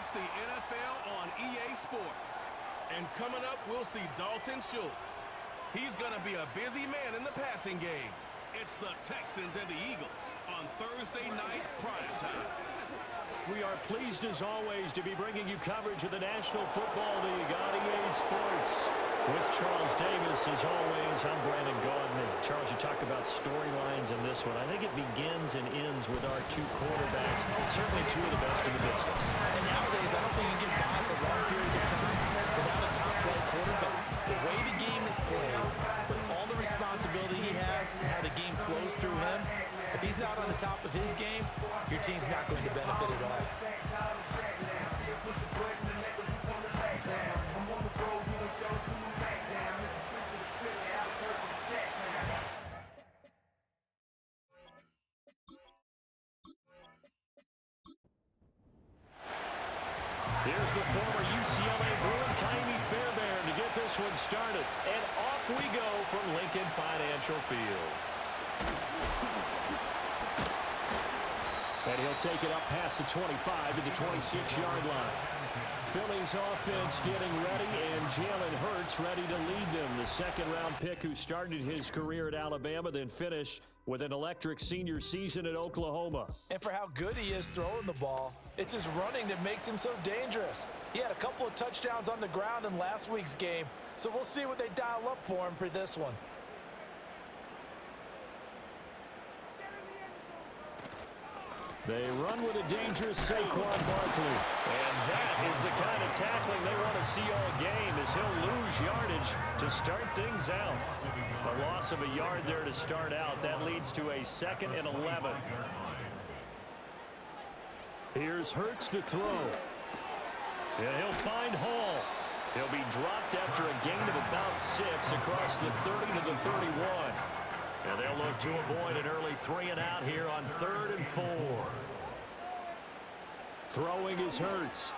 It's the NFL on EA Sports. And coming up, we'll see Dalton Schultz. He's going to be a busy man in the passing game. It's the Texans and the Eagles on Thursday night primetime. We are pleased, as always, to be bringing you coverage of the National Football League on EA Sports. With Charles Davis, as always, I'm Brandon Gaudman. Charles, you talk about storylines in this one. I think it begins and ends with our two quarterbacks, certainly two of the best in the business. And nowadays, I don't think you can get by for long periods of time without a top-flight quarterback. The way the game is played, with all the responsibility he has and how the game flows through him, if he's not on the top of his game, your team's not going to benefit at all. Here's the former UCLA Bruin, Kaimi Fairbairn, to get this one started. And off we go from Lincoln Financial Field. And he'll take it up past the 25 to the 26-yard line. Philly's offense getting ready, and Jalen Hurts ready to lead them. The second-round pick who started his career at Alabama, then finished with an electric senior season at Oklahoma. And for how good he is throwing the ball, it's his running that makes him so dangerous. He had a couple of touchdowns on the ground in last week's game, so we'll see what they dial up for him for this one. They run with a dangerous Saquon Barkley. And that is the kind of tackling they want to see all game, as he'll lose yardage to start things out. A loss of a yard there to start out. That leads to a 2nd and 11. Here's Hurts to throw. And he'll find Hall. He'll be dropped after a gain of about 6 across the 30 to the 31. And they'll look to avoid an early 3-and-out here on 3rd and 4. Throwing is Hurts.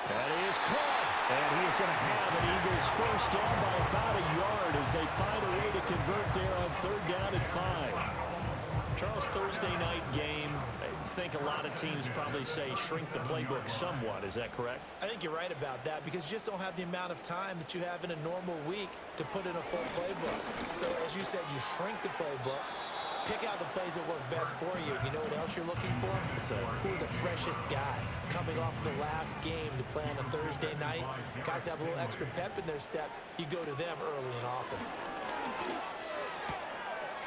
And he is caught. And he is going to have an Eagles first down by about a yard as they find a way to convert there on 3rd down and 5. Charles, Thursday night game, I think a lot of teams probably say shrink the playbook somewhat. Is that correct? I think you're right about that, because you just don't have the amount of time that you have in a normal week to put in a full playbook. So as you said, you shrink the playbook, pick out the plays that work best for you. You know what else you're looking for? Who are the freshest guys coming off the last game to play on a Thursday night? Guys have a little extra pep in their step. You go to them early and often.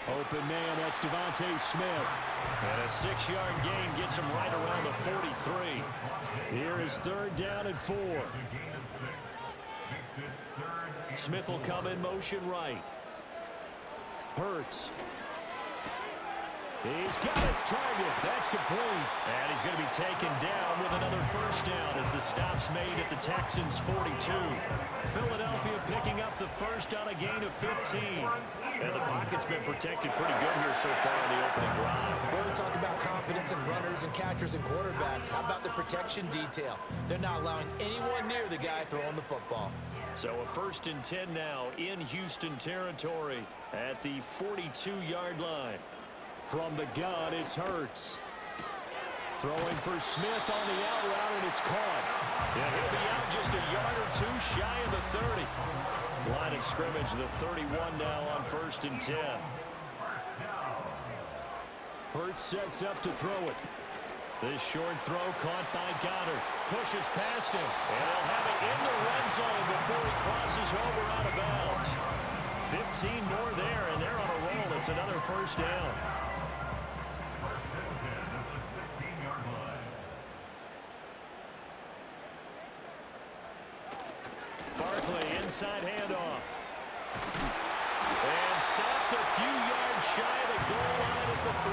Open man, that's Devontae Smith. And a 6-yard gain gets him right around the 43. Here is 3rd down and 4. Smith will come in motion right. Hurts. He's got his target. That's complete. And he's going to be taken down with another first down as the stop's made at the Texans' 42. Philadelphia picking up the first on a gain of 15. And the pocket's been protected pretty good here so far in the opening drive. We always talk about confidence in runners and catchers and quarterbacks. How about the protection detail? They're not allowing anyone near the guy throwing the football. So a 1st and 10 now in Houston territory at the 42-yard line. From the gun, it's Hurts. Throwing for Smith on the out route, and it's caught. And he'll be out just a yard or two shy of the 30. Line of scrimmage, the 31 now on 1st and 10. Hurts sets up to throw it. This short throw caught by Goddard. Pushes past him. And he'll have it in the red zone before he crosses over out of bounds. 15 more there, and they're on a roll. It's another first down. Barkley, inside handoff. And stopped a few yards shy of the goal line at the 3.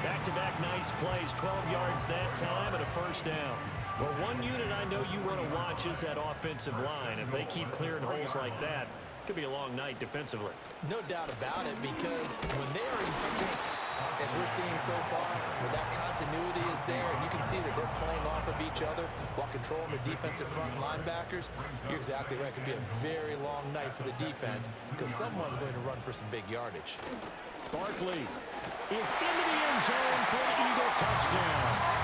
Back-to-back nice plays, 12 yards that time and a first down. Well, one unit I know you want to watch is that offensive line. If they keep clearing holes like that, it could be a long night defensively. No doubt about it, because when they are in sync, as we're seeing so far, where that continuity is there, and you can see that they're playing off of each other while controlling the defensive front linebackers, you're exactly right. It could be a very long night for the defense, because someone's going to run for some big yardage. Barkley is into the end zone for an Eagle touchdown.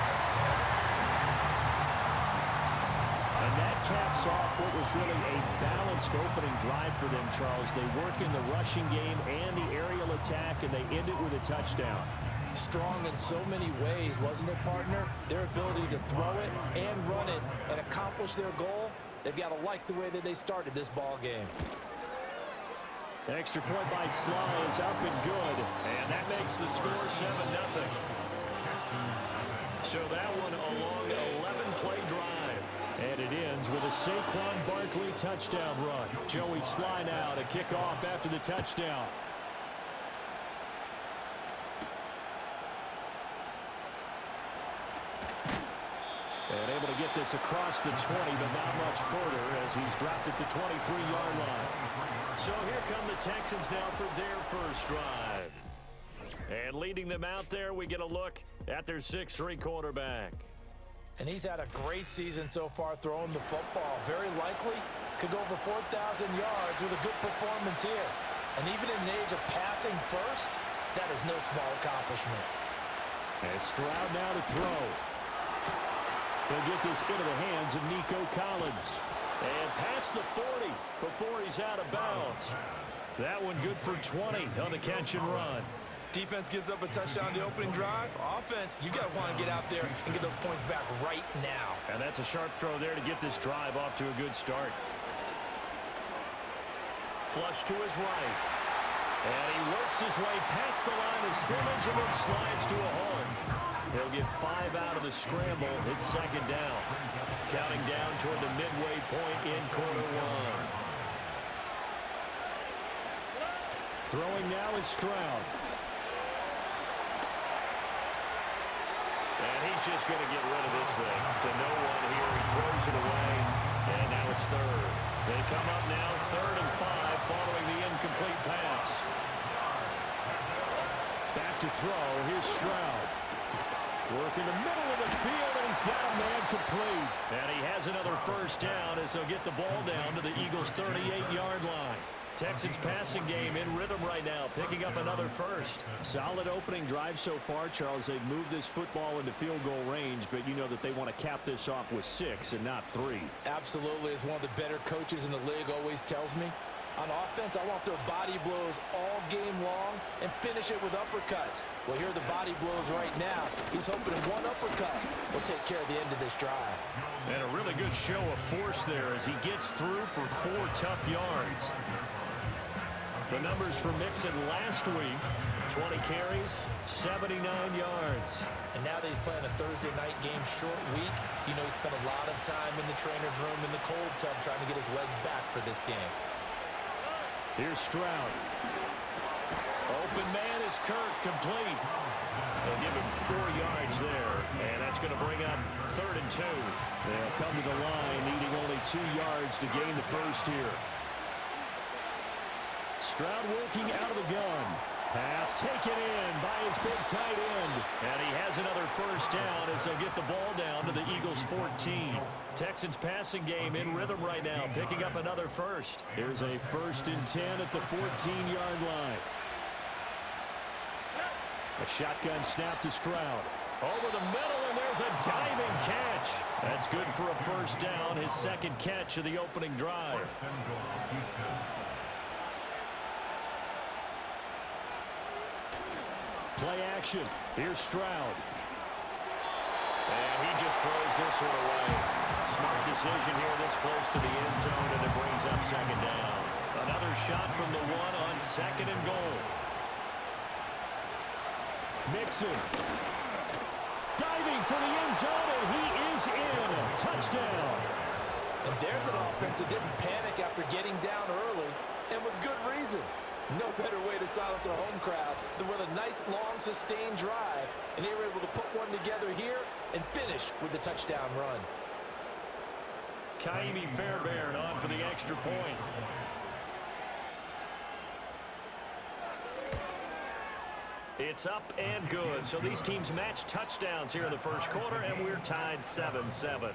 us off what was really a balanced opening drive for them, Charles. They work in the rushing game and the aerial attack, and they end it with a touchdown. Strong in so many ways, wasn't it, partner? Their ability to throw it and run it and accomplish their goal, they've got to like the way that they started this ball game. Extra point by Sly is up and good, and that makes the score 7-0. So that one a long 11-play drive. And it ends with a Saquon Barkley touchdown run. Joey Sly now to kick off after the touchdown. And able to get this across the 20, but not much further as he's dropped it to 23-yard line. So here come the Texans now for their first drive. And leading them out there, we get a look at their 6'3" quarterback. And he's had a great season so far throwing the football. Very likely could go over 4,000 yards with a good performance here. And even in an age of passing first, that is no small accomplishment. And Stroud now to throw. He'll get this into the hands of Nico Collins. And past the 40 before he's out of bounds. That one good for 20 on the catch and run. Defense gives up a touchdown the opening drive. Offense, you got to want to get out there and get those points back right now. And that's a sharp throw there to get this drive off to a good start. Flush to his right. And he works his way past the line of scrimmage and then slides to a hole. He'll get 5 out of the scramble. It's second down. Counting down toward the midway point in quarter one. Throwing now is Stroud. And he's just going to get rid of this thing to no one here. He throws it away, and now it's third. They come up now 3rd and 5 following the incomplete pass. Back to throw. Here's Stroud. Work in the middle of the field, and he's got a man complete. And he has another first down as they'll get the ball down to the Eagles' 38-yard line. Texans passing game in rhythm right now, picking up another first. Solid opening drive so far, Charles. They've moved this football into field goal range, but you know that they want to cap this off with 6 and not 3. Absolutely. As one of the better coaches in the league always tells me, on offense, I want their body blows all game long and finish it with uppercuts. Well, here are the body blows right now. He's hoping one uppercut will take care of the end of this drive. And a really good show of force there as he gets through for 4 tough yards. The numbers for Mixon last week, 20 carries, 79 yards. And now that he's playing a Thursday night game short week, you know he spent a lot of time in the trainer's room in the cold tub trying to get his legs back for this game. Here's Stroud. Open man is Kirk, complete. They'll give him 4 yards there, and that's going to bring up 3rd and 2. They'll come to the line, needing only 2 yards to gain the first here. Stroud working out of the gun. Pass taken in by his big tight end. And he has another first down as they'll get the ball down to the Eagles' 14. Texans passing game in rhythm right now, picking up another first. Here's a 1st and 10 at the 14-yard line. A shotgun snap to Stroud. Over the middle, and there's a diving catch. That's good for a first down, his 2nd catch of the opening drive. Play action. Here's Stroud. And he just throws this one away. Smart decision here this close to the end zone, and it brings up 2nd down. Another shot from the 1 on 2nd and goal. Mixon. Diving for the end zone, and he is in. Touchdown. And there's an offense that didn't panic after getting down early, and with good reason. No better way to silence a home crowd than with a nice, long, sustained drive. And they were able to put one together here and finish with the touchdown run. Kaimi Fairbairn on for the extra point. It's up and good. So these teams match touchdowns here in the first quarter, and we're tied 7-7.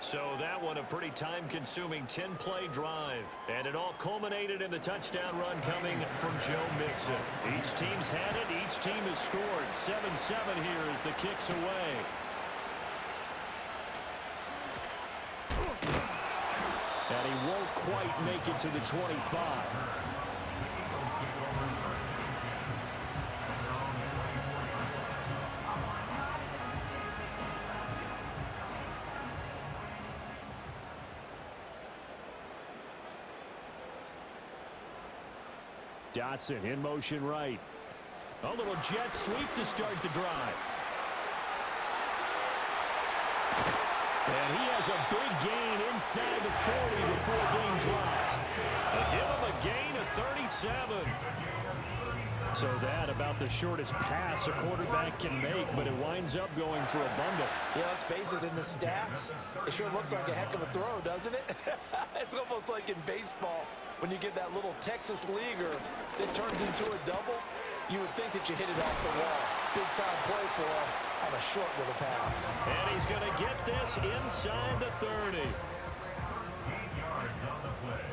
So that one a pretty time-consuming 10-play drive. And it all culminated in the touchdown run coming from Joe Mixon. Each team's had it. Each team has scored. 7-7 here as the kick's away. he won't quite make it to the 25. Dotson in motion right. A little jet sweep to start the drive. And he has a big gain inside the 40 before being dropped. They give him a gain of 37. So that about the shortest pass a quarterback can make, but it winds up going for a bundle. Yeah, let's face it, in the stats, it sure looks like a heck of a throw, doesn't it? It's almost like in baseball when you get that little Texas leaguer that turns into a double. You would think that you hit it off the wall. Big time play for him on a short little pass. And he's going to get this inside the 30. 14 yards on the play.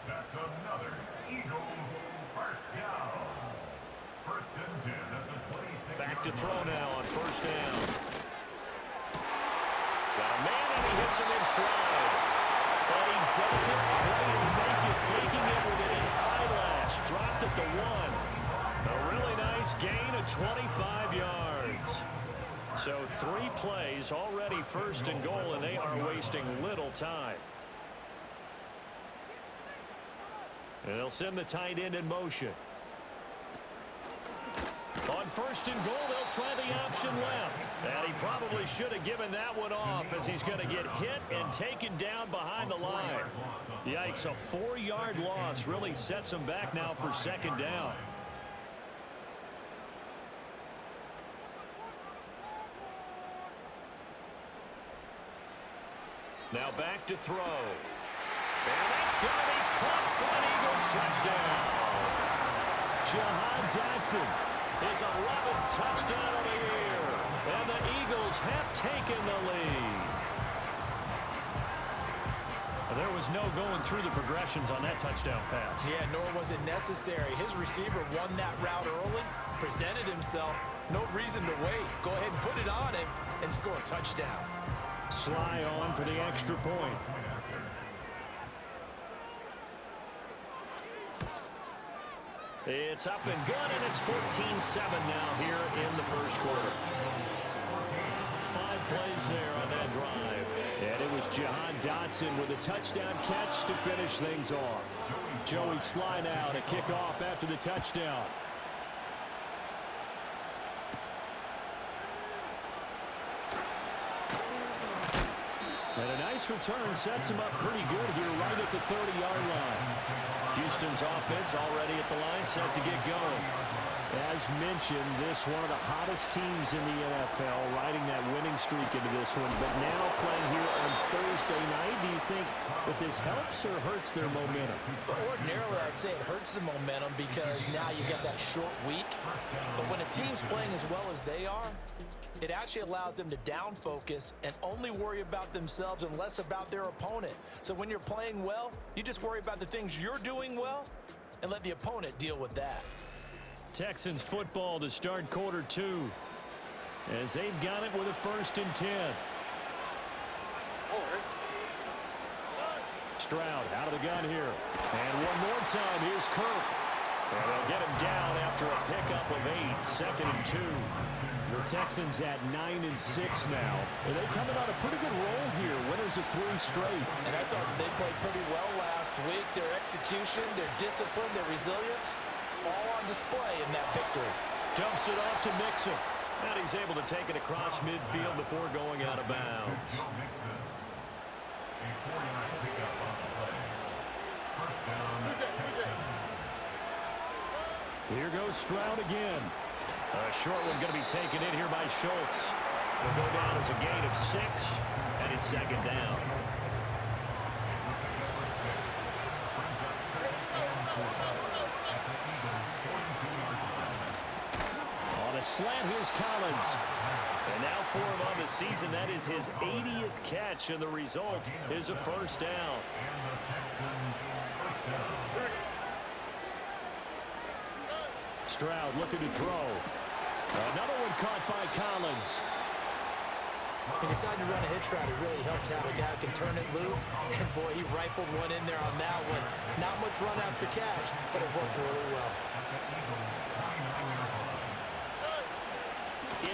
That's another Eagles first down. First and 10 at the 26. Back to throw now on first down. Got a man and he hits him in stride. But he doesn't quite make it, taking it within an eyelash. Dropped at the 1. A really nice gain of 25 yards. So 3 plays already first and goal, and they are wasting little time. And they'll send the tight end in motion. On first and goal, they'll try the option left. And he probably should have given that one off, as he's going to get hit and taken down behind the line. Yikes, a 4-yard loss really sets him back now for second down. Now back to throw. And that's going to be caught for an Eagles touchdown. Jahan Dotson, his 11th touchdown of the year. And the Eagles have taken the lead. There was no going through the progressions on that touchdown pass. Yeah, nor was it necessary. His receiver won that route early, presented himself. No reason to wait. Go ahead and put it on him and score a touchdown. Sly on for the extra point. It's up and good, and it's 14-7 now here in the first quarter. 5 plays there on that drive. And it was Jahan Dotson with a touchdown catch to finish things off. Joey Sly now to kick off after the touchdown. And a nice return sets him up pretty good here right at the 30-yard line. Houston's offense already at the line, set to get going. As mentioned, this one of the hottest teams in the NFL, riding that winning streak into this one. But now playing here on Thursday night, do you think that this helps or hurts their momentum? Well, ordinarily, I'd say it hurts the momentum because now you get that short week. But when a team's playing as well as they are, it actually allows them to down focus and only worry about themselves and less about their opponent. So when you're playing well, you just worry about the things you're doing well and let the opponent deal with that. Texans football to start quarter 2 as they've got it with a 1st and 10. Stroud out of the gun here. And one more time, here's Kirk. And they'll get him down after a pickup of 8, 2nd and 2. The Texans at 9-6 now. And they coming on a pretty good roll here. Winners of 3 straight. And I thought they played pretty well last week. Their execution, their discipline, their resilience, all on display in that victory. Dumps it off to Mixon. And he's able to take it across midfield before going out of bounds. Here goes Stroud again. A short one going to be taken in here by Schultz. Will go down as a gain of 6, and it's 2nd down. On a slant, here's Collins. And now for him on the season, that is his 80th catch, and the result is a 1st down. Stroud looking to throw. Another one caught by Collins. He decided to run a hitch route. It really helped to have a guy who can turn it loose. And, boy, he rifled one in there on that one. Not much run after catch, but it worked really well.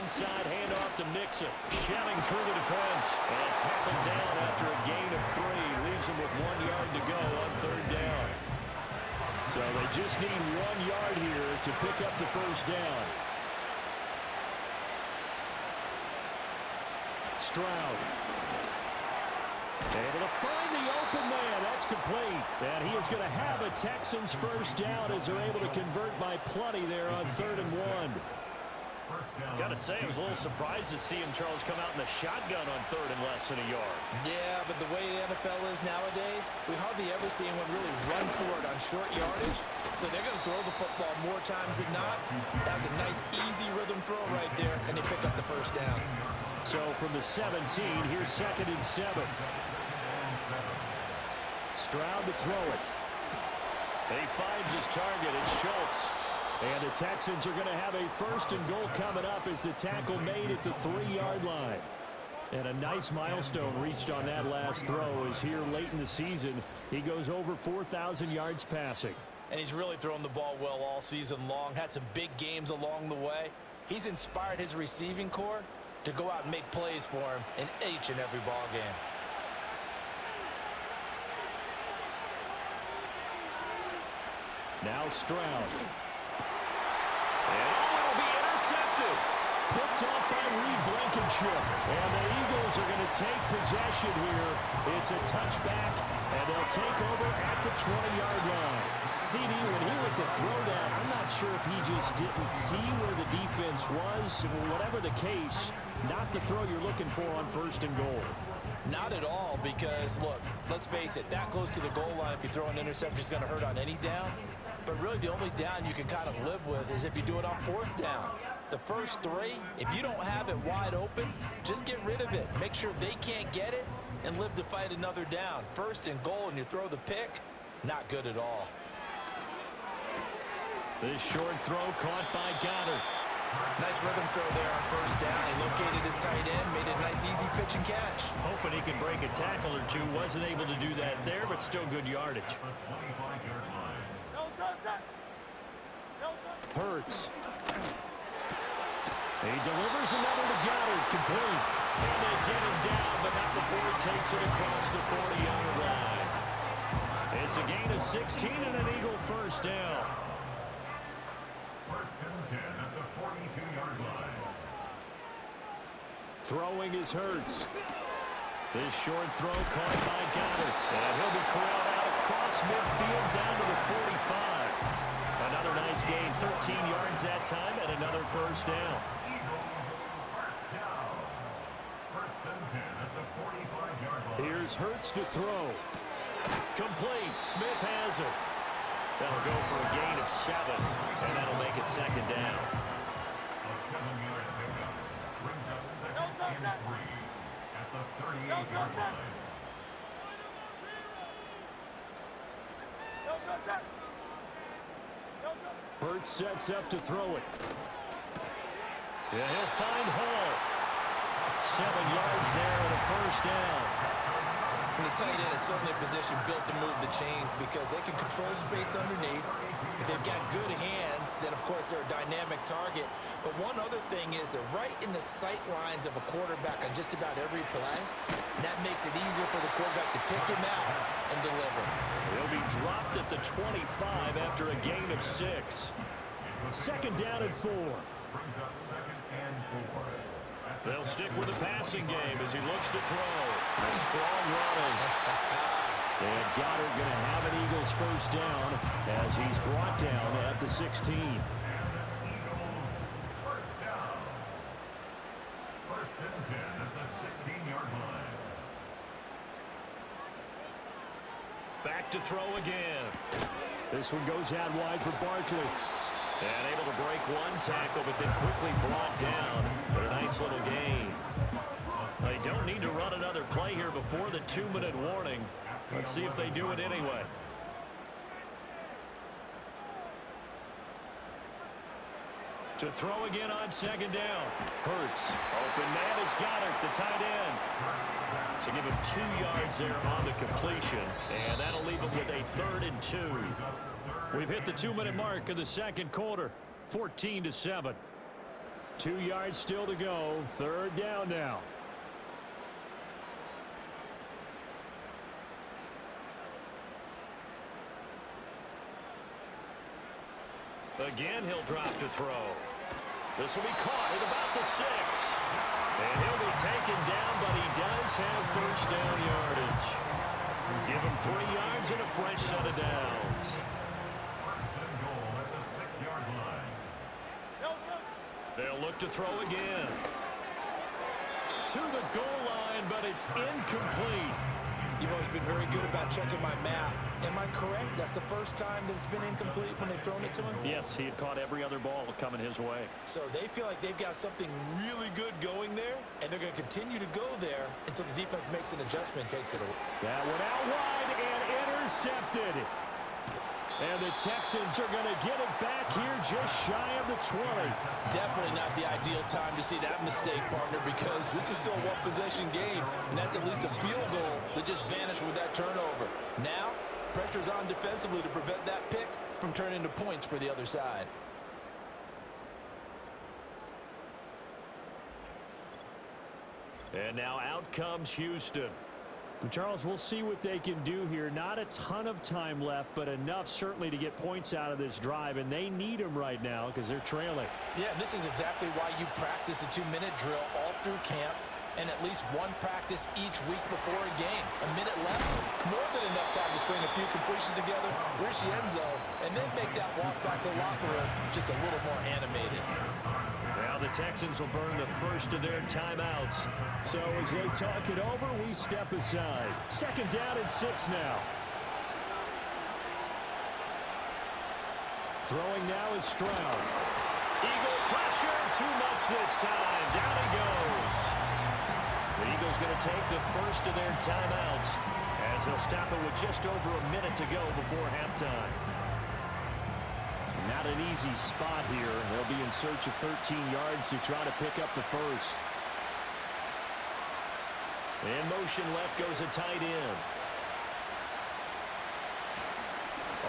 Inside handoff to Mixon. Shelling through the defense. And tackled down after a gain of 3. Leaves him with 1 yard to go on 3rd down. So they just need 1 yard here to pick up the first down. Stroud. Able to find the open man. That's complete. And he is going to have a Texans first down as they're able to convert by plenty there on 3rd and 1. Got to say, I was a little surprised to see him, Charles, come out in the shotgun on 3rd and less than a yard. Yeah, but the way the NFL is nowadays, we hardly ever see anyone really run for it on short yardage. So they're going to throw the football more times than not. That was a nice, easy rhythm throw right there, and they pick up the first down. So from the 17, here's 2nd and 7. Stroud to throw it. And he finds his target. It's Schultz. And the Texans are going to have a 1st and goal coming up as the tackle made at the 3-yard line. And a nice milestone reached on that last throw as here late in the season, he goes over 4,000 yards passing. And he's really thrown the ball well all season long. Had some big games along the way. He's inspired his receiving corps to go out and make plays for him in each and every ball game. Now Stroud. And it'll be intercepted. Picked off by Reed Blankenship. And the Eagles are going to take possession here. It's a touchback, and they'll take over at the 20-yard line. CD, when he went to throw that, I'm not sure if he just didn't see where the defense was. Whatever the case, not the throw you're looking for on 1st and goal. Not at all, because, look, let's face it, that close to the goal line, if you throw an interception, is going to hurt on any down. But really, the only down you can kind of live with is if you do it on 4th down. The first 3, if you don't have it wide open, just get rid of it. Make sure they can't get it and live to fight another down. 1st and goal, and you throw the pick, not good at all. This short throw caught by Goddard. Nice rhythm throw there on 1st down. He located his tight end, made a nice easy pitch and catch. Hoping he could break a tackle or two. Wasn't able to do that there, but still good yardage. Hurts. He delivers another to Goddard, complete. And they get him down, but not before he takes it across the 40-yard line. It's a gain of 16 and an Eagle first down. 1st and 10 at the 42-yard line. Throwing is Hurts. This short throw caught by Goddard. And he'll be corralled out across midfield down to the 45. Another nice gain, 13 yards that time, and another first down. Here's Hurts to throw. Complete. Smith has it. That'll go for a gain of 7, and that'll make it 2nd down. A 7-yard pickup brings up 2nd and 3 at the 38-yard line. Hurts sets up to throw it. Yeah, he'll find Hall. 7 yards there and a first down. And the tight end is certainly a position built to move the chains because they can control space underneath. If they've got good hands, then, of course, they're a dynamic target. But one other thing is they're right in the sight lines of a quarterback on just about every play. And that makes it easier for the quarterback to pick him out and deliver. He'll be dropped at the 25 after a gain of 6. 2nd down and 4. Brings up 2nd and 4. They'll stick with the passing game as he looks to throw. A strong running. And Goddard going to have an Eagles first down as he's brought down at the 16. And Eagles first down. 1st and 10 at the 16-yard line. Back to throw again. This one goes out wide for Barkley. And able to break one tackle, but then quickly brought down. But a nice little gain. They don't need to run another play here before the 2-minute warning. Let's see if they do it anyway. To throw again on 2nd down. Hurts. Open man Miles Goddard, the tight end. So give him 2 yards there on the completion, and that'll leave him with a 3rd and 2. We've hit the 2-minute mark of the second quarter, 14-7. 2 yards still to go, 3rd down now. Again, he'll drop to throw. This will be caught at about the 6. And he'll be taken down, but he does have 1st down yardage. Give him 3 yards and a fresh set of downs. 1st and goal at the 6-yard line. They'll look to throw again. To the goal line, but it's incomplete. You've always been very good about checking my math. Am I correct? That's the first time that it's been incomplete when they've thrown it to him? Yes, he had caught every other ball coming his way. So they feel like they've got something really good going there, and they're going to continue to go there until the defense makes an adjustment and takes it away. That went out wide and intercepted. And the Texans are going to get it back here just shy of the 20. Definitely not the ideal time to see that mistake, partner, because this is still a one-possession game, and that's at least a field goal that just vanished with that turnover. Now, pressure's on defensively to prevent that pick from turning into points for the other side. And now out comes Houston. Charles, we'll see what they can do here. Not a ton of time left, but enough certainly to get points out of this drive, and they need them right now because they're trailing. Yeah, this is exactly why you practice a 2-minute drill all through camp and at least one practice each week before a game. A minute left, more than enough time to string a few completions together, reach the end zone, and then make that walk back to the locker room just a little more animated. Now the Texans will burn the first of their timeouts. So as they talk it over, we step aside. 2nd down and 6 now. Throwing now is Stroud. Eagle pressure, too much this time. Down he goes. The Eagles going to take the first of their timeouts as they'll stop it with just over a minute to go before halftime. Not an easy spot here. They'll be in search of 13 yards to try to pick up the first. In motion left goes a tight end.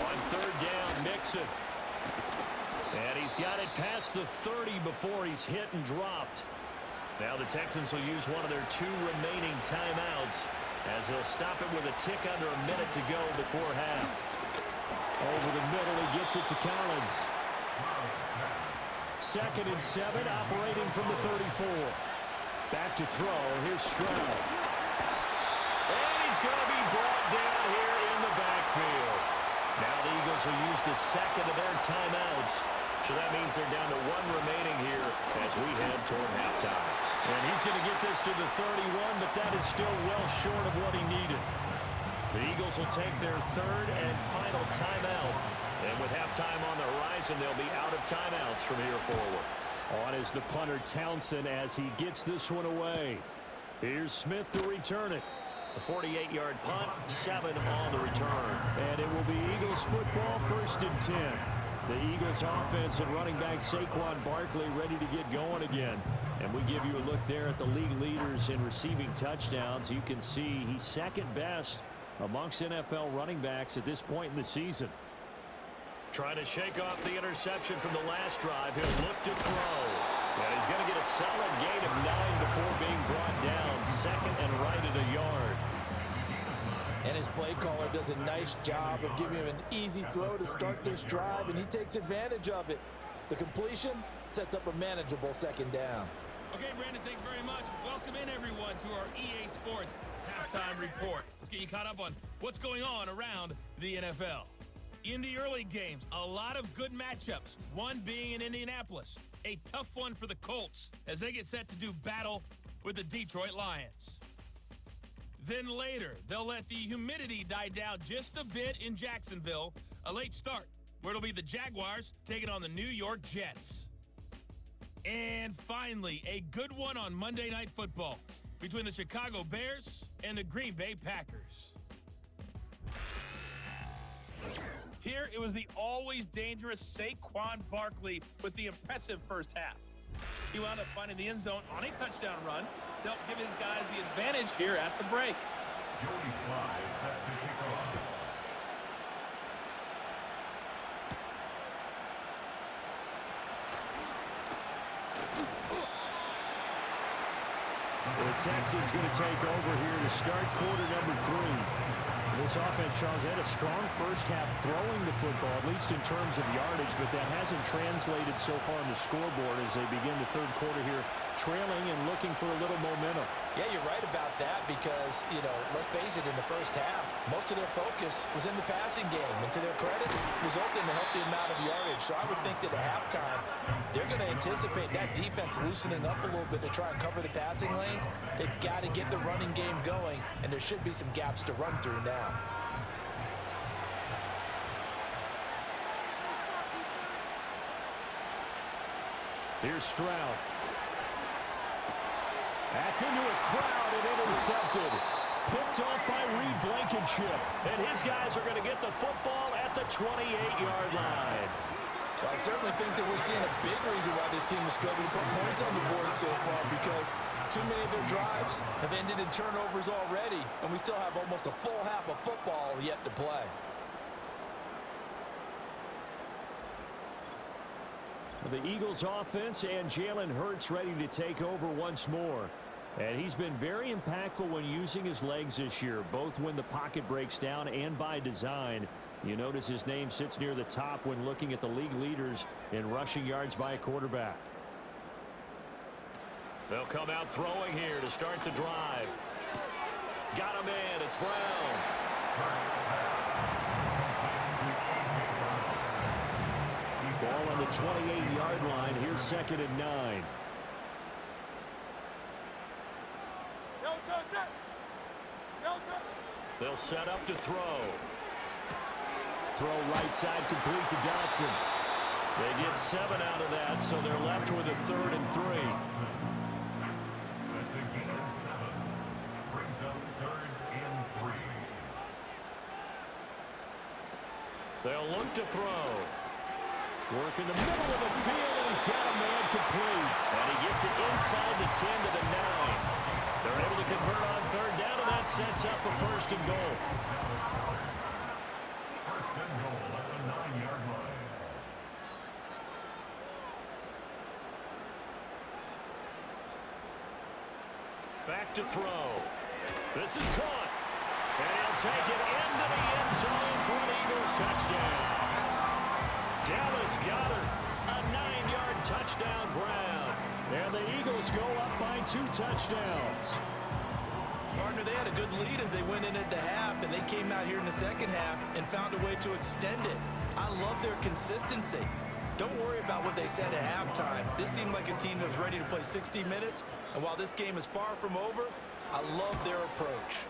On 3rd down, Mixon. And he's got it past the 30 before he's hit and dropped. Now the Texans will use one of their 2 remaining timeouts as they'll stop it with a tick under a minute to go before half. Over the middle, he gets it to Collins. 2nd and 7, operating from the 34. Back to throw. Here's Stroud. And he's going to be brought down here in the backfield. Now the Eagles will use the 2nd of their timeouts. So that means they're down to 1 remaining here as we head toward halftime. And he's going to get this to the 31, but that is still well short of what he needed. The Eagles will take their 3rd and final timeout. And with halftime on the horizon, they'll be out of timeouts from here forward. On is the punter Townsend as he gets this one away. Here's Smith to return it. A 48-yard punt, 7 on the return. And it will be Eagles football, 1st and 10. The Eagles offense and running back Saquon Barkley ready to get going again. And we give you a look there at the league leaders in receiving touchdowns. You can see he's 2nd best amongst NFL running backs at this point in the season. Trying to shake off the interception from the last drive. He'll look to throw. And he's going to get a solid gain of 9 before being brought down. 2nd and right at a yard. And his play caller does a nice job of giving him an easy throw to start this drive, and he takes advantage of it. The completion sets up a manageable 2nd down. Okay, Brandon, thanks very much. Welcome in, everyone, to our EA Sports Halftime Report. Let's get you caught up on what's going on around the NFL. In the early games, a lot of good matchups, one being in Indianapolis. A tough one for the Colts as they get set to do battle with the Detroit Lions. Then later, they'll let the humidity die down just a bit in Jacksonville. A late start, where it'll be the Jaguars taking on the New York Jets. And finally, a good one on Monday Night Football between the Chicago Bears and the Green Bay Packers. Here, it was the always dangerous Saquon Barkley with the impressive first half. He wound up finding the end zone on a touchdown run to help give his guys the advantage here at the break. Joey Sly is set to kick off. The Texans going to take over here to start quarter number 3. This offense, Charles, had a strong first half throwing the football, at least in terms of yardage, but that hasn't translated so far on the scoreboard as they begin the third quarter here, trailing and looking for a little momentum. Yeah, you're right about that because, let's face it, in the first half, most of their focus was in the passing game. And to their credit, resulted in a healthy amount of yardage. So I would think that at halftime, they're going to anticipate that defense loosening up a little bit to try and cover the passing lanes. They've got to get the running game going, and there should be some gaps to run through now. Here's Stroud. That's into a crowd and intercepted. Picked off by Reed Blankenship. And his guys are going to get the football at the 28-yard line. Well, I certainly think that we're seeing a big reason why this team is struggling to put points on the board so far, because too many of their drives have ended in turnovers already, and we still have almost a full half of football yet to play. The Eagles offense and Jalen Hurts ready to take over once more. And he's been very impactful when using his legs this year, both when the pocket breaks down and by design. You notice his name sits near the top when looking at the league leaders in rushing yards by a quarterback. They'll come out throwing here to start the drive. Got him in. It's Brown. Ball on the 28-yard line. Here's 2nd and 9. They'll set up to throw. Throw right side complete to Dotson. They get 7 out of that, so they're left with a 3rd and 3. That's a gain of 7. Brings up 3rd and 3. They'll look to throw. Work in the middle of the field, and he's got a man complete. And he gets it inside the 10 to the 9. They're able to convert on 3rd down, and that sets up a 1st and goal. 1st and goal at the 9-yard line. Back to throw. This is caught. And he'll take it into the end zone for an Eagles touchdown. Dallas Goedert, a 9-yard touchdown grab. And the Eagles go up by 2 touchdowns. Partner, they had a good lead as they went in at the half, and they came out here in the second half and found a way to extend it. I love their consistency. Don't worry about what they said at halftime. This seemed like a team that was ready to play 60 minutes, and while this game is far from over, I love their approach.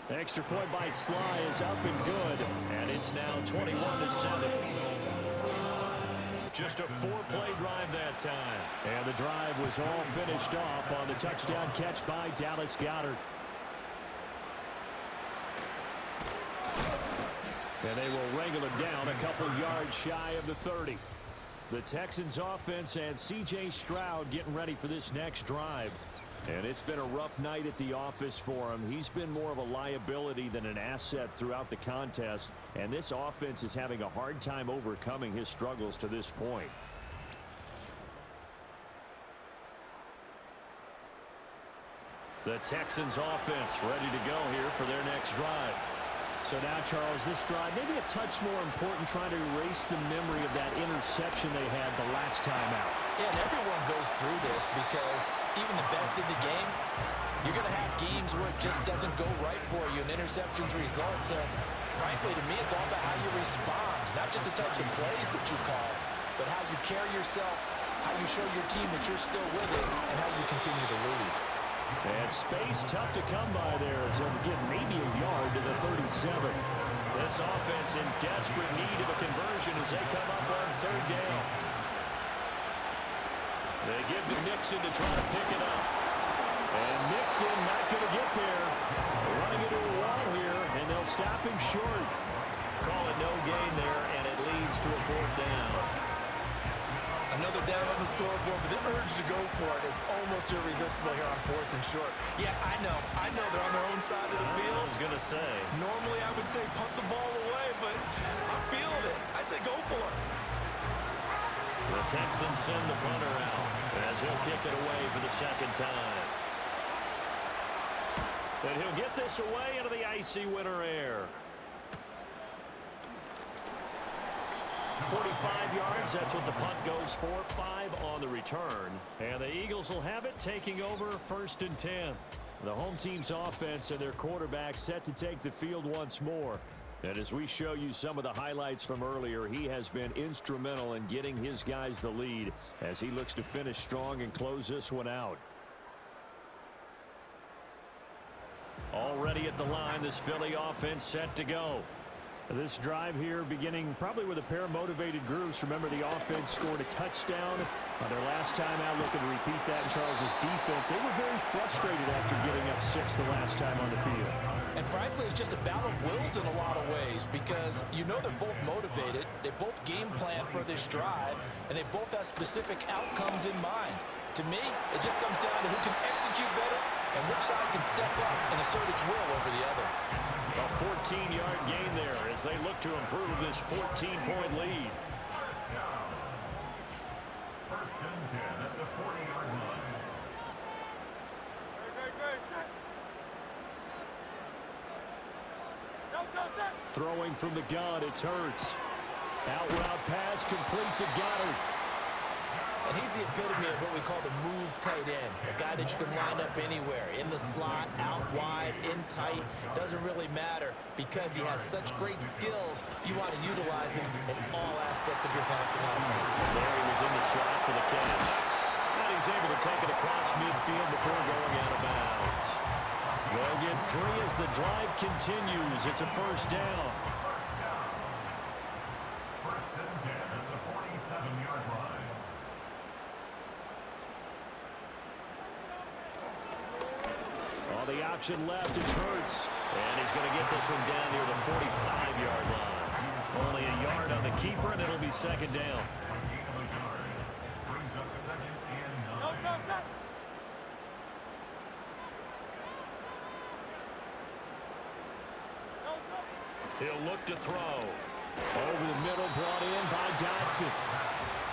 Extra point by Sly is up and good. And it's now 21-7. Just a 4-play drive that time. And the drive was all finished off on the touchdown catch by Dallas Goedert. And they will wrangle him down a couple yards shy of the 30. The Texans offense and C.J. Stroud getting ready for this next drive. And it's been a rough night at the office for him. He's been more of a liability than an asset throughout the contest. And this offense is having a hard time overcoming his struggles to this point. The Texans offense ready to go here for their next drive. So now, Charles, this drive maybe a touch more important, trying to erase the memory of that interception they had the last time out. Yeah, and everyone goes through this because even the best in the game, you're going to have games where it just doesn't go right for you and interceptions result. So, frankly, to me, it's all about how you respond, not just the types of plays that you call, but how you carry yourself, how you show your team that you're still with it, and how you continue to lead. And space tough to come by there as they'll get maybe a yard to the 37. This offense in desperate need of a conversion as they come up on 3rd down. They give to Nixon to try to pick it up. And Nixon not going to get there. Running into a wall here, and they'll stop him short. Call it no gain there, and it leads to a 4th down. Another down on the scoreboard, but the urge to go for it is almost irresistible here on 4th and short. Yeah, I know they're on their own side of the field. I was going to say. Normally I would say punt the ball away, but I'm feeling it. I say go for it. The Texans send the punter out as he'll kick it away for the second time. And he'll get this away into the icy winter air. 45 yards, that's what the punt goes for. 5 on the return. And the Eagles will have it, taking over 1st and 10. The home team's offense and their quarterback set to take the field once more. And as we show you some of the highlights from earlier, he has been instrumental in getting his guys the lead as he looks to finish strong and close this one out. Already at the line, this Philly offense set to go. This drive here beginning probably with a pair of motivated groups. Remember, the offense scored a touchdown their last time out. Looking to repeat that in Charles's defense. They were very frustrated after giving up 6 the last time on the field. And frankly, it's just a battle of wills in a lot of ways because you know they're both motivated. They both game plan for this drive, and they both have specific outcomes in mind. To me, it just comes down to who can execute better and which side can step up and assert its will over the other. A 14-yard gain there as they look to improve this 14-point lead. First and 10 at the 40-yard line. Throwing from the gun, it's Hurts. Out route pass complete to Goddard. And he's the epitome of what we call the move tight end. A guy that you can line up anywhere. In the slot, out wide, in tight. Doesn't really matter because he has such great skills. You want to utilize him in all aspects of your passing offense. There he was in the slot for the catch. And he's able to take it across midfield before going out of bounds. They'll get 3 as the drive continues. It's a first down. First and 10 at the 47-yard line. On the option left, it's Hurts. And he's going to get this one down near the 45-yard line. Only a yard on the keeper, and it'll be second down. Brings up 2nd and 9. He'll look to throw. Over the middle, brought in by Dotson.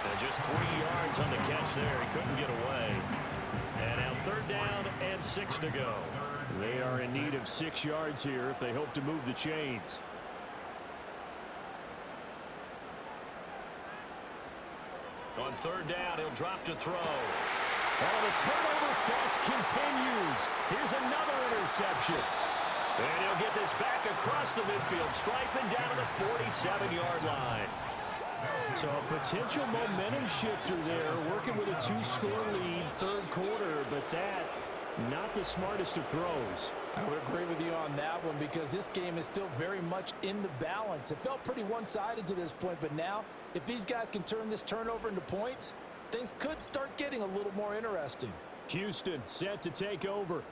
And just 3 yards on the catch there. He couldn't get away. And now 3rd down and 6 to go. They are in need of 6 yards here if they hope to move the chains. On 3rd down, he'll drop to throw. Oh, the turnover fest continues. Here's another interception. And he'll get this back across the midfield stripe and down to the 47-yard line. So a potential momentum shifter there, working with a 2-score lead, 3rd quarter, but that, not the smartest of throws. I would agree with you on that one because this game is still very much in the balance. It felt pretty one-sided to this point, but now, if these guys can turn this turnover into points, things could start getting a little more interesting. Houston set to take over.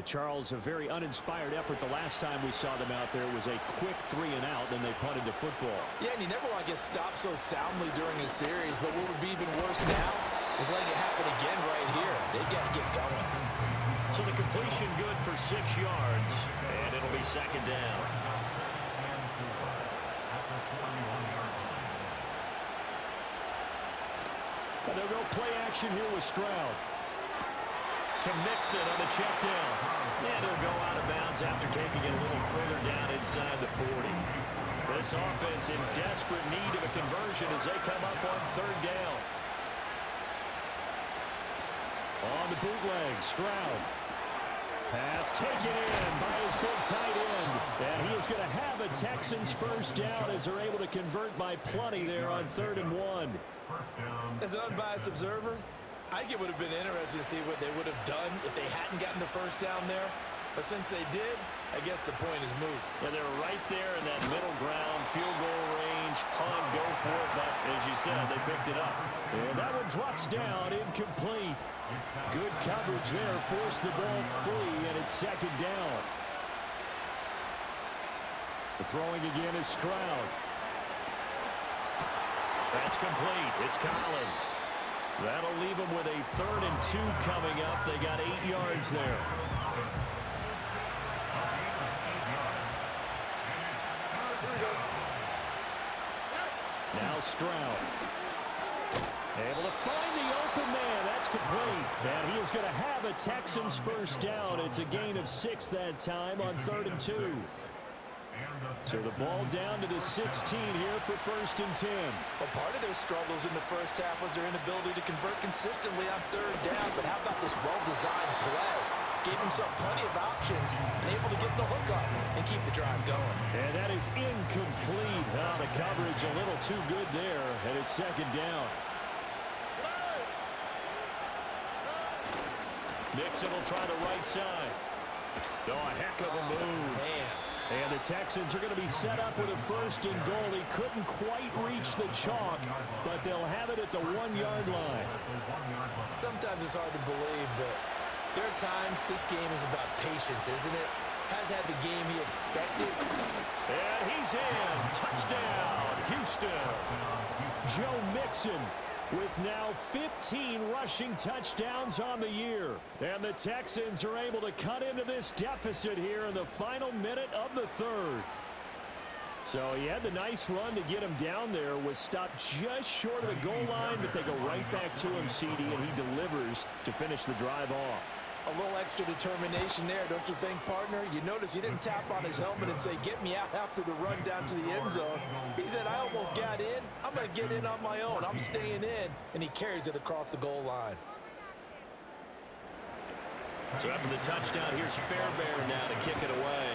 Charles, a very uninspired effort the last time we saw them out there was a quick 3-and-out, then they punted the football. Yeah, and you never want to get stopped so soundly during a series, but what would be even worse now is letting it happen again right here. They've got to get going. So the completion good for 6 yards, and it'll be second down. But they'll go play action here with Stroud. To mix it on the check down. And he'll go out of bounds after taking it a little further down inside the 40. This offense in desperate need of a conversion as they come up on 3rd down. On the bootleg, Stroud. Pass taken in by his big tight end. And he is going to have a Texans first down as they're able to convert by plenty there on 3rd and 1. As an unbiased observer, I think it would have been interesting to see what they would have done if they hadn't gotten the first down there. But since they did, I guess the point is moot. Yeah, they're right there in that middle ground, field goal range, punt, go for it. But as you said, they picked it up. And that one drops down, incomplete. Good coverage there, forced the ball free, and it's second down. The throwing again is Stroud. That's complete. It's Collins. That'll leave them with a 3rd and 2 coming up. They got 8 yards there. Now Stroud. Able to find the open man. That's complete. And he is going to have a Texans first down. It's a gain of 6 that time on 3rd and 2. So the ball down to the 16 here for 1st and 10. Well, part of their struggles in the first half was their inability to convert consistently on 3rd down. But how about this well-designed play? Gave himself plenty of options and able to get the hook up and keep the drive going. And that is incomplete. The coverage a little too good there, and it's 2nd down. Nixon will try the right side. Oh, a heck of a move. Man. And the Texans are going to be set up with a 1st and goal. He couldn't quite reach the chalk, but they'll have it at the 1-yard line. Sometimes it's hard to believe, but there are times this game is about patience, isn't it? Has had the game he expected. And he's in. Touchdown, Houston. Joe Mixon with now 15 rushing touchdowns on the year. And the Texans are able to cut into this deficit here in the final minute of the 3rd. So he had the nice run to get him down there, was stopped just short of the goal line, but they go right back to him, CD, and he delivers to finish the drive off. A little extra determination there, don't you think, partner? You notice he didn't tap on his helmet and say, get me out after the run down to the end zone. He said, I almost got in. I'm going to get in on my own. I'm staying in. And he carries it across the goal line. So after the touchdown, here's Fairbairn now to kick it away.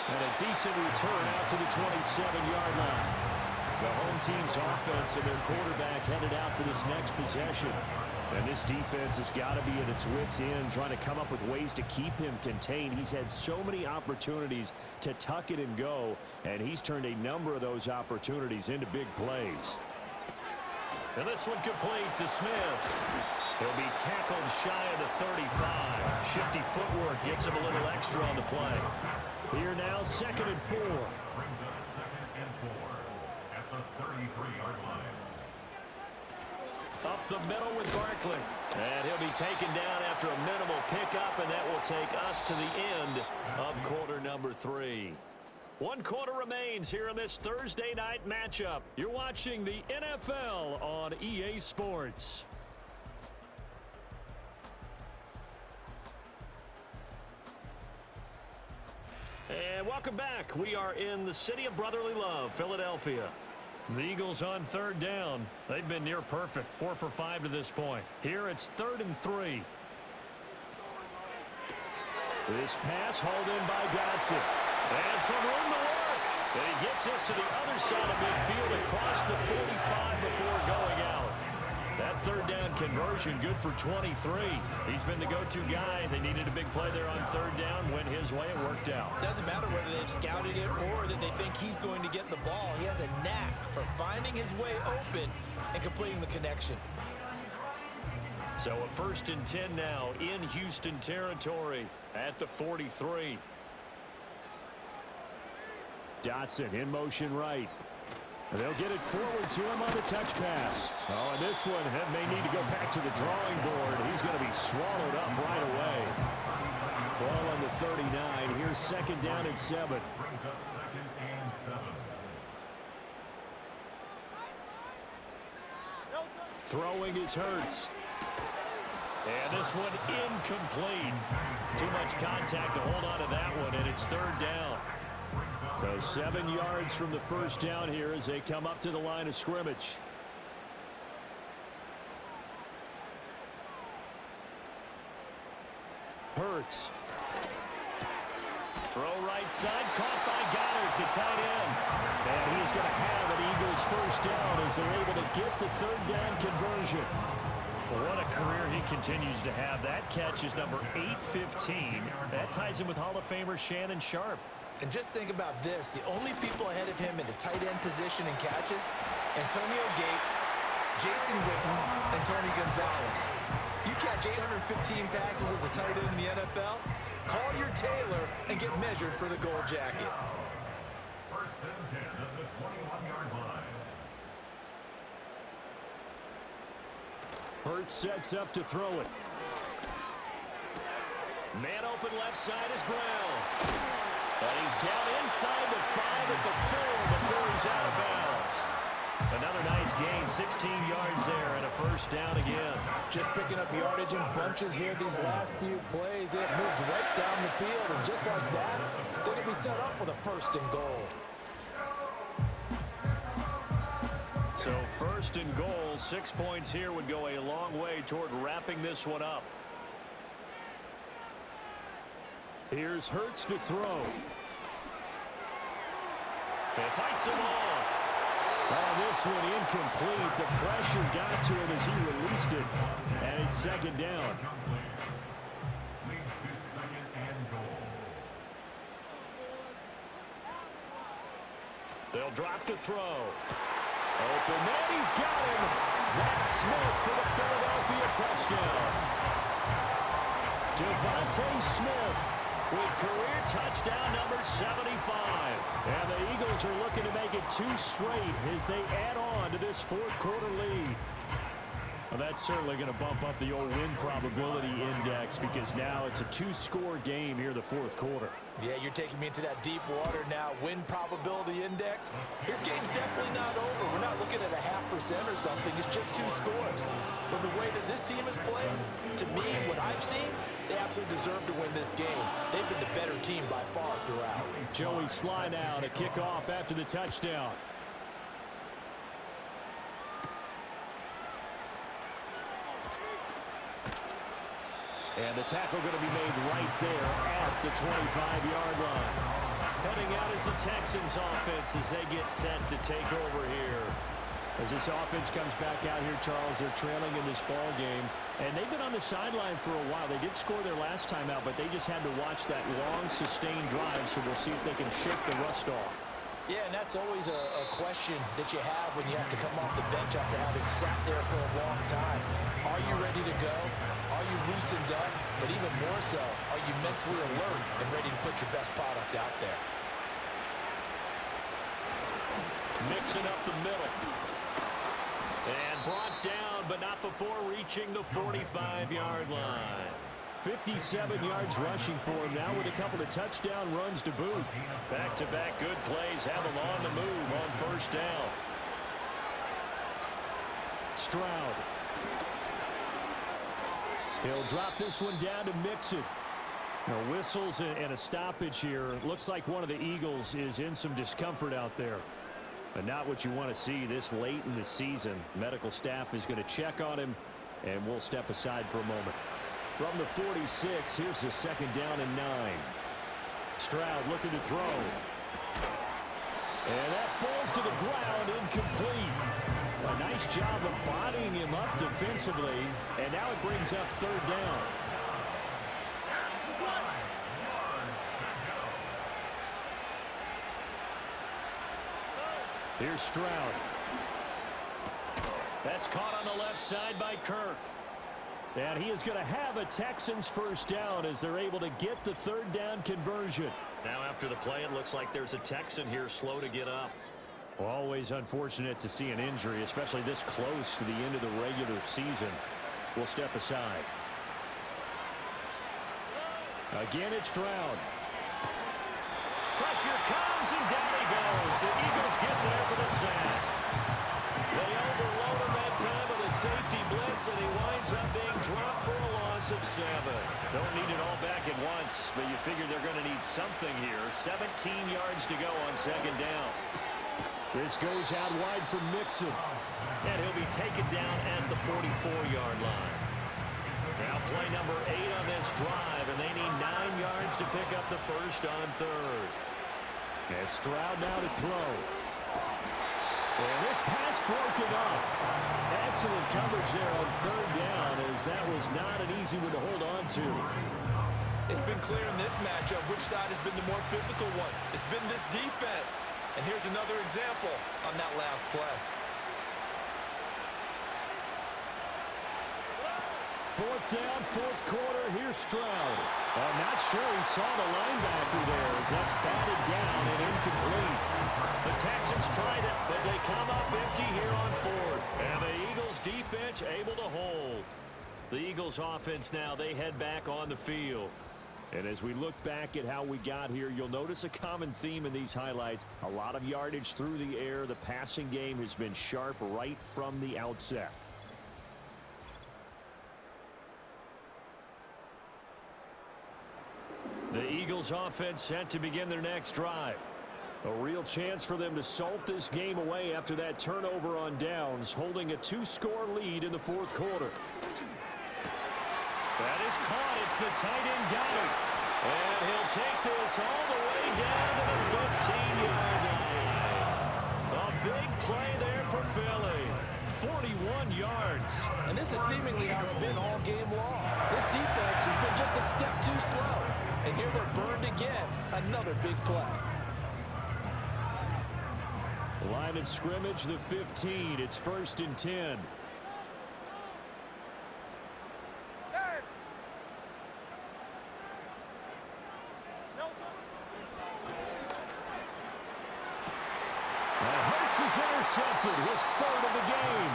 And a decent return out to the 27-yard line. The home team's offense and their quarterback headed out for this next possession. And this defense has got to be at its wits' end, trying to come up with ways to keep him contained. He's had so many opportunities to tuck it and go, and he's turned a number of those opportunities into big plays. And this one complete to Smith. He'll be tackled shy of the 35. Shifty footwork gets him a little extra on the play. Here now, 2nd and 4. Brings up 2nd and 4 at the 33-yard line. Up the middle with Barkley. And he'll be taken down after a minimal pickup, and that will take us to the end of quarter number 3. 1 quarter remains here in this Thursday night matchup. You're watching the NFL on EA Sports. And welcome back. We are in the city of brotherly love, Philadelphia. The Eagles on 3rd down. They've been near perfect, 4 for 5 to this point. Here it's 3rd and 3. This pass hauled in by Dotson. And some room to work. And he gets us to the other side of midfield across the 45 before going out. That 3rd down conversion good for 23. He's been the go-to guy. They needed a big play there on 3rd down. Went his way. It worked out. Doesn't matter whether they've scouted it or that they think he's going to get the ball. He has a knack for finding his way open and completing the connection. So a 1st and 10 now in Houston territory at the 43. Dotson in motion right. And they'll get it forward to him on the touch pass. Oh, and this one may need to go back to the drawing board. He's going to be swallowed up right away. Ball on the 39. Here's 2nd down and 7. Brings up 2nd and 7. Throwing is Hurts. And this one incomplete. Too much contact to hold on to that one, and it's 3rd down. So 7 yards from the first down here as they come up to the line of scrimmage. Hurts. Throw right side, caught by Goddard, the tight end. And he's going to have an Eagles first down as they're able to get the 3rd down conversion. What a career he continues to have. That catch is number 815. That ties him with Hall of Famer Shannon Sharp. And just think about this. The only people ahead of him in the tight end position and catches, Antonio Gates, Jason Witten, and Tony Gonzalez. You catch 815 passes as a tight end in the NFL, Call your tailor and get measured for the gold jacket. First and 10 at the 21-yard line. Hurts sets up to throw it. Man open left side is Brown. And he's down inside the 5 at the 4 before he's out of bounds. Another nice gain, 16 yards there, and a first down again. Just picking up yardage in bunches here these last few plays. It moves right down the field, and just like that, they're going to be set up with a first and goal. So first and goal, 6 points here would go a long way toward wrapping this one up. Here's Hurts to throw. He fights him off. Oh, this one incomplete. The pressure got to him as he released it. And it's second down. Leads to second and goal. They'll drop to throw. Open man, he's got him. That's Smith for the Philadelphia touchdown. Devontae Smith with career touchdown number 75. And the Eagles are looking to make it 2 straight as they add on to this fourth quarter lead. Well, that's certainly going to bump up the old win probability index because now it's a 2-score game here the fourth quarter. Yeah, you're taking me into that deep water now. Win probability index. This game's definitely not over. We're not looking at a 0.5% or something. It's just 2 scores. But the way that this team is playing, to me, what I've seen, they absolutely deserve to win this game. They've been the better team by far throughout. Joey Sly now to kick off after the touchdown. And the tackle going to be made right there at the 25-yard line. Heading out is the Texans offense as they get set to take over here. As this offense comes back out here, Charles, they're trailing in this ball game. And they've been on the sideline for a while. They did score their last time out, but they just had to watch that long, sustained drive, so we'll see if they can shake the rust off. Yeah, and that's always a question that you have when you have to come off the bench after having sat there for a long time. Are you ready to go? Are you loosened up? But even more so, are you mentally alert and ready to put your best product out there? Mixing up the middle. And brought down, but not before reaching the 45-yard line. 57 yards rushing for him now with a couple of touchdown runs to boot. Back-to-back good plays have him on the move on first down. Stroud. He'll drop this one down to Mixon. Now whistles and a stoppage here. Looks like one of the Eagles is in some discomfort out there. But not what you want to see this late in the season. Medical staff is going to check on him, and we'll step aside for a moment. From the 46, here's the second down and 9. Stroud looking to throw. And that falls to the ground, incomplete. A nice job of bodying him up defensively, and now it brings up third down. Here's Stroud. That's caught on the left side by Kirk. And he is going to have a Texans first down as they're able to get the third down conversion. Now after the play, it looks like there's a Texan here slow to get up. Well, always unfortunate to see an injury, especially this close to the end of the regular season. We'll step aside. Again, it's Stroud. Pressure comes, and down he goes. The Eagles get there for the sack. They overload him that time with a safety blitz, and he winds up being dropped for a loss of 7. Don't need it all back at once, but you figure they're going to need something here. 17 yards to go on second down. This goes out wide for Mixon. And he'll be taken down at the 44-yard line. Now play number 8 on this drive, and they need 9 yards to pick up the first on third. And Stroud now to throw. And this pass broken up. Excellent coverage there on third down, as that was not an easy one to hold on to. It's been clear in this matchup which side has been the more physical one. It's been this defense. And here's another example on that last play. 4th down, 4th quarter. Here's Stroud. I'm not sure he saw the linebacker there as that's batted down and incomplete. The Texans tried it, but they come up empty here on 4th. And the Eagles defense able to hold. The Eagles offense now, they head back on the field. And as we look back at how we got here, you'll notice a common theme in these highlights. A lot of yardage through the air. The passing game has been sharp right from the outset. The Eagles offense set to begin their next drive. A real chance for them to salt this game away after that turnover on downs, holding a 2-score lead in the 4th quarter. That is caught. It's the tight end Goddard. And he'll take this all the way down to the 15-yard line. A big play there for Philly. 41 yards. And this is seemingly how it's been all game long. This defense has been just a step too slow. And here they're burned again. Another big play. Line of scrimmage, the 15. It's 1st and 10. Intercepted, his 3rd of the game.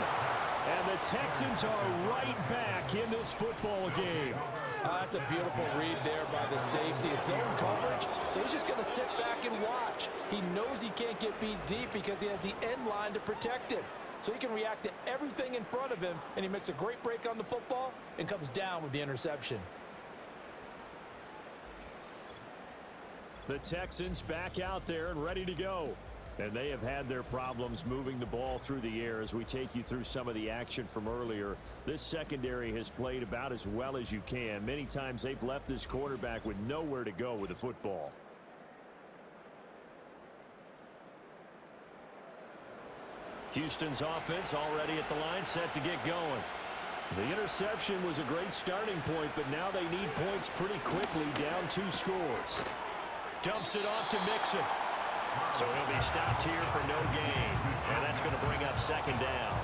And the Texans are right back in this football game. That's a beautiful read there by the safety. It's zone coverage, so he's just going to sit back and watch. He knows he can't get beat deep because he has the end line to protect him. So he can react to everything in front of him, and he makes a great break on the football and comes down with the interception. The Texans back out there and ready to go. And they have had their problems moving the ball through the air as we take you through some of the action from earlier. This secondary has played about as well as you can. Many times they've left this quarterback with nowhere to go with the football. Houston's offense already at the line, set to get going. The interception was a great starting point, but now they need points pretty quickly, down 2 scores. Dumps it off to Mixon. So he'll be stopped here for no gain. And that's going to bring up 2nd down.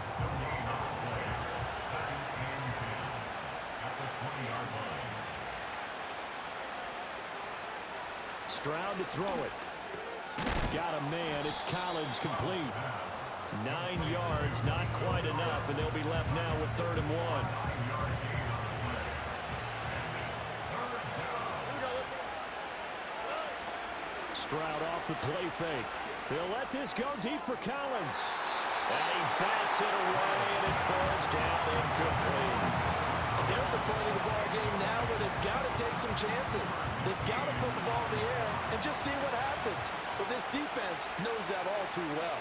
Stroud to throw it. Got a man. It's Collins, complete. 9 yards, not quite enough, and they'll be left now with 3rd and 1. Stroud off the play fake. He'll let this go deep for Collins. And he bats it away, and it falls down incomplete. And they're at the point of the ball game now where they've got to take some chances. They've got to put the ball in the air and just see what happens. But this defense knows that all too well.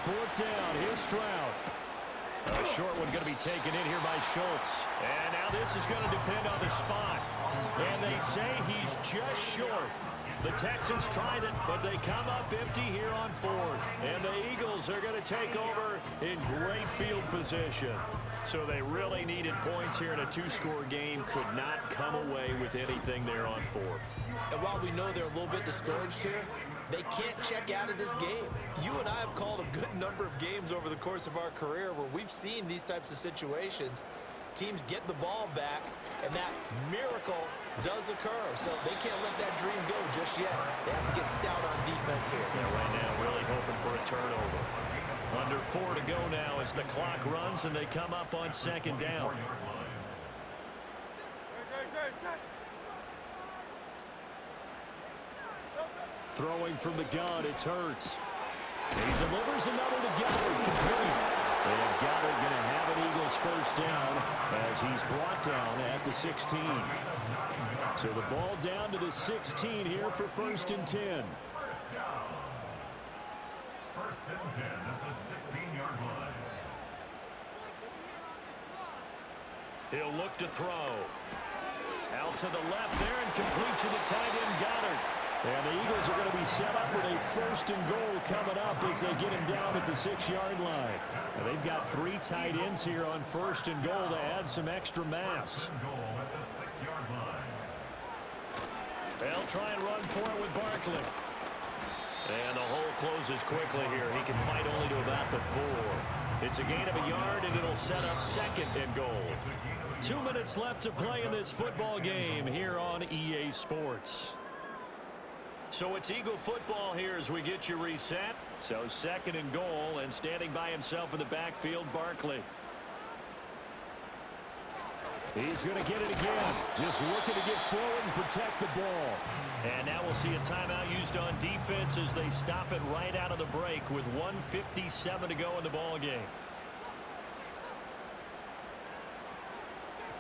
4th down. Here's Stroud. A short one going to be taken in here by Schultz. And now this is going to depend on the spot. And they say he's just short. The Texans tried it, but they come up empty here on 4th. And the Eagles are going to take over in great field position. So they really needed points here in a 2-score game. Could not come away with anything there on 4th. And while we know they're a little bit discouraged here, they can't check out of this game. You and I have called a good number of games over the course of our career where we've seen these types of situations. Teams get the ball back, and that miracle does occur. So they can't let that dream go just yet. They have to get stout on defense here. Yeah, right now really hoping for a turnover. Under 4 to go now as the clock runs, and they come up on 2nd down. Throwing from the gun, it's Hurts. He delivers another to Goddard, complete. And Goddard going to have an Eagles 1st down as he's brought down at the 16. So the ball down to the 16 here for 1st and 10. 1st and 10 at the 16-yard line. He'll look to throw. Out to the left there and complete to the tight end Goddard. And the Eagles are going to be set up with a 1st and goal coming up as they get him down at the 6-yard line. And they've got 3 tight ends here on 1st and goal to add some extra mass. They'll try and run for it with Barkley. And the hole closes quickly here. He can fight only to about the 4. It's a gain of a yard, and it'll set up 2nd and goal. 2 minutes left to play in this football game here on EA Sports. So it's Eagle football here as we get you reset. So 2nd and goal, and standing by himself in the backfield, Barkley. He's going to get it again. Just looking to get forward and protect the ball. And now we'll see a timeout used on defense as they stop it right out of the break with 1:57 to go in the ball game.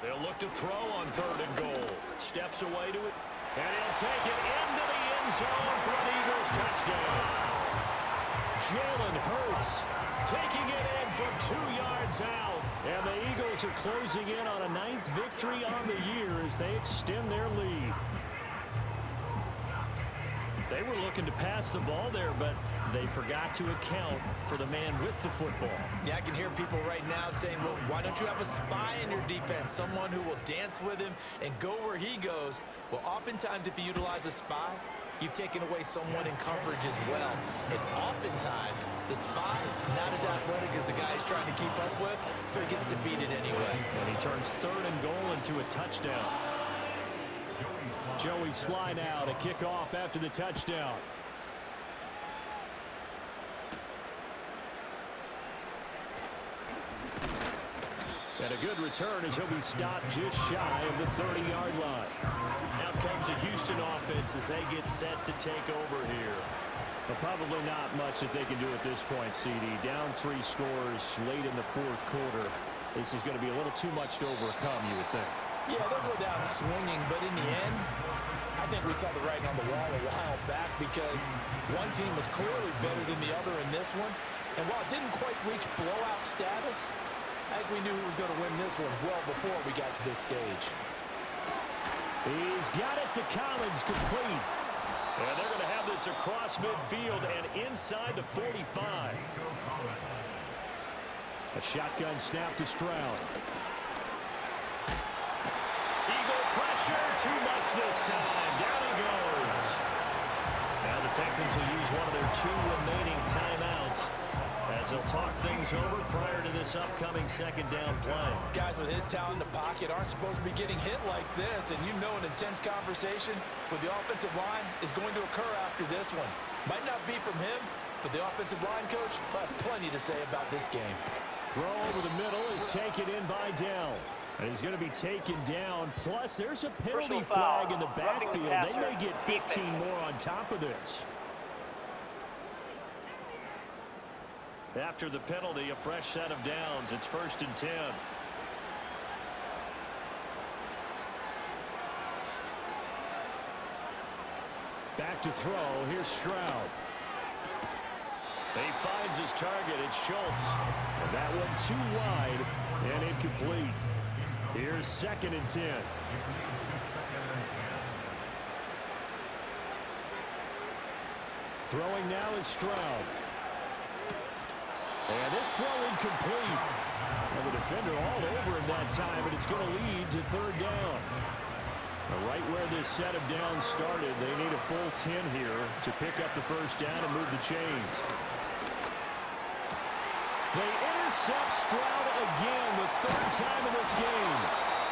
They'll look to throw on 3rd and goal. Steps away to it. And he'll take it into the end zone for an Eagles touchdown. Jalen Hurts taking it in from 2 yards out. And the Eagles are closing in on a 9th victory on the year as they extend their lead. They were looking to pass the ball there, but they forgot to account for the man with the football. Yeah, I can hear people right now saying, well, why don't you have a spy in your defense, someone who will dance with him and go where he goes? Well, oftentimes if you utilize a spy, you've taken away someone in coverage as well. And oftentimes, the spy, not as athletic as the guy he's trying to keep up with, so he gets defeated anyway. And he turns 3rd and goal into a touchdown. Joey Sly now to kick off after the touchdown. And a good return as he'll be stopped just shy of the 30-yard line. Now comes a Houston offense as they get set to take over here. But probably not much that they can do at this point, CD. Down 3 scores late in the 4th quarter. This is going to be a little too much to overcome, you would think. Yeah, they'll go down swinging, but in the end, I think we saw the writing on the wall a while back because one team was clearly better than the other in this one. And while it didn't quite reach blowout status, I think we knew who was going to win this one well before we got to this stage. He's got it to Collins, complete. And they're going to have this across midfield and inside the 45. A shotgun snap to Stroud. Eagle pressure, too much this time. Down he goes. Now the Texans will use one of their 2 remaining timeouts as they'll talk things over prior to this upcoming 2nd down play. Guys with his talent in the pocket aren't supposed to be getting hit like this, and you know an intense conversation with the offensive line is going to occur after this one. Might not be from him, but the offensive line coach will have plenty to say about this game. Throw over the middle is taken in by Dell. And he's going to be taken down. Plus, there's a penalty flag in the backfield. They may get 15 more on top of this. After the penalty, a fresh set of downs. It's 1st and 10. Back to throw. Here's Stroud. He finds his target. It's Schultz. And that one too wide and incomplete. Here's 2nd and 10. Throwing now is Stroud. And this throw incomplete. And the defender all over him that time, but it's going to lead to 3rd down. Right where this set of downs started, they need a full 10 here to pick up the 1st down and move the chains. They intercept Stroud again, the 3rd time in this game.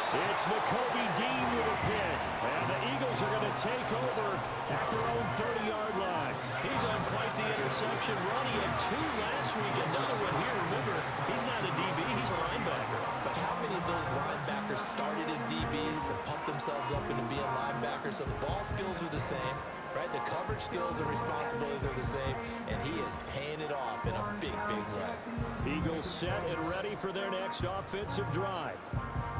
It's Nakobe Dean with a pick. And the Eagles are going to take over at their own 30-yard line. He's on quite the interception run. He had 2 last week. Another one here. Remember, he's not a DB. He's a linebacker. But how many of those linebackers started as DBs and pumped themselves up into being linebackers? So the ball skills are the same, right? The coverage skills and responsibilities are the same, and he is paying it off in a big, big way. Eagles set and ready for their next offensive drive.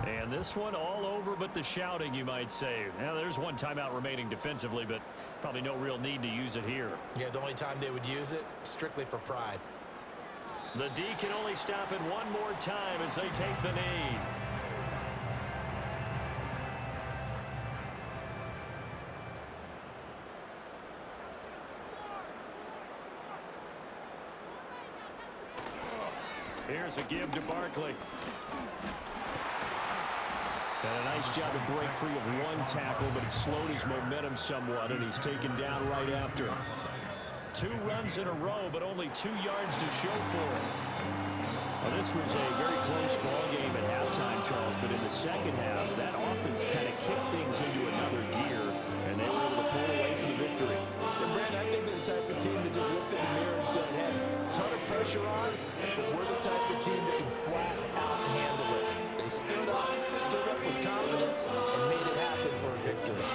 And this one all over but the shouting, you might say. Now, there's one timeout remaining defensively, but probably no real need to use it here. Yeah, the only time they would use it, strictly for pride. The D can only stop it one more time as they take the knee. Here's a give to Barkley. And a nice job to break free of one tackle, but it slowed his momentum somewhat, and he's taken down right after. 2 runs in a row, but only 2 yards to show for it. Well, this was a very close ball game at halftime, Charles, but in the second half, that offense kind of kicked things into another gear, and they were able to pull away from the victory. And Brandon, I think they're the type of team that just looked in the mirror and said, hey, ton of pressure on, but we're the type of team that can flat out handle it. They stood up with confidence, and made it happen for a victory.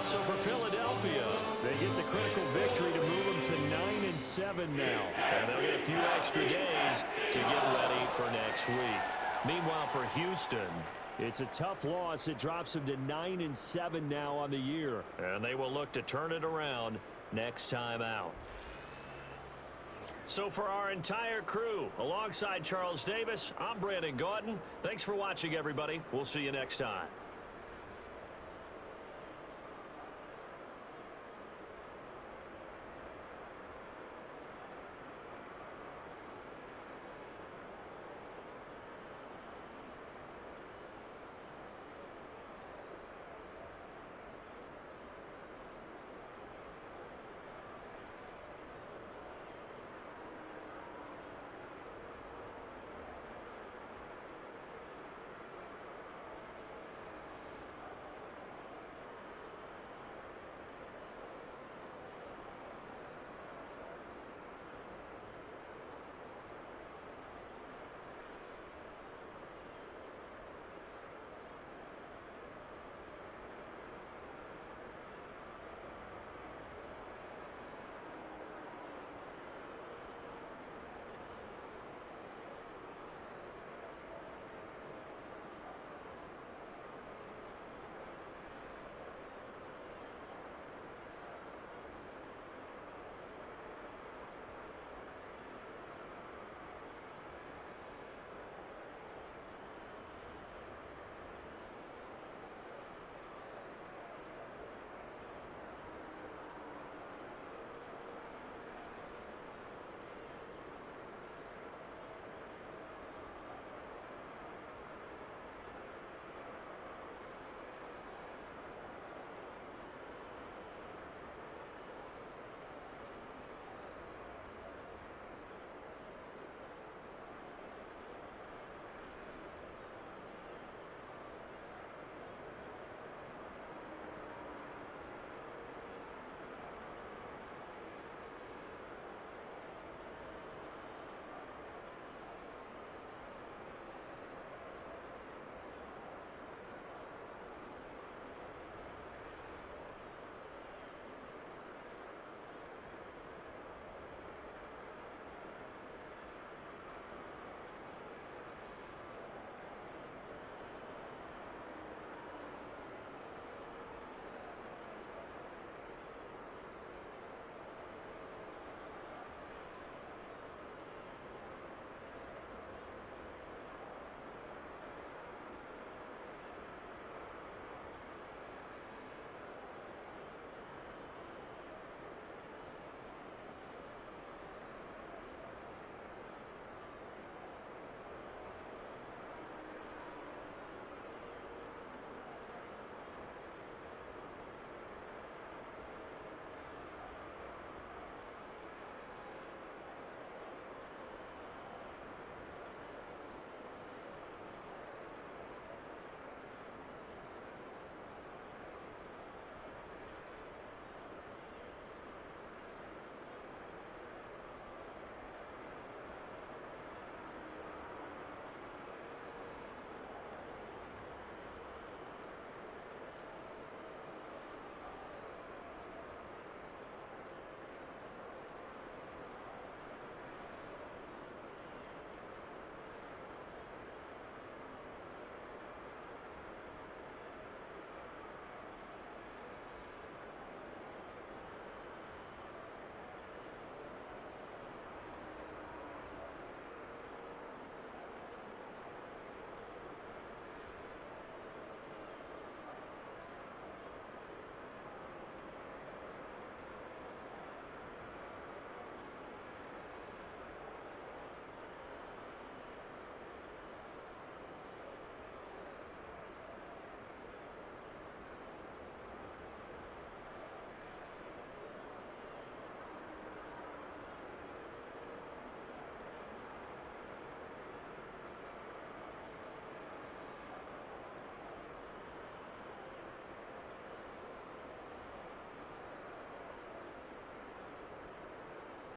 So for Philadelphia, they get the critical victory to move them to 9-7 now. And they'll get a few extra days to get ready for next week. Meanwhile, for Houston, it's a tough loss. It drops them to 9-7 now on the year. And they will look to turn it around next time out. So for our entire crew, alongside Charles Davis, I'm Brandon Gautin. Thanks for watching, everybody. We'll see you next time.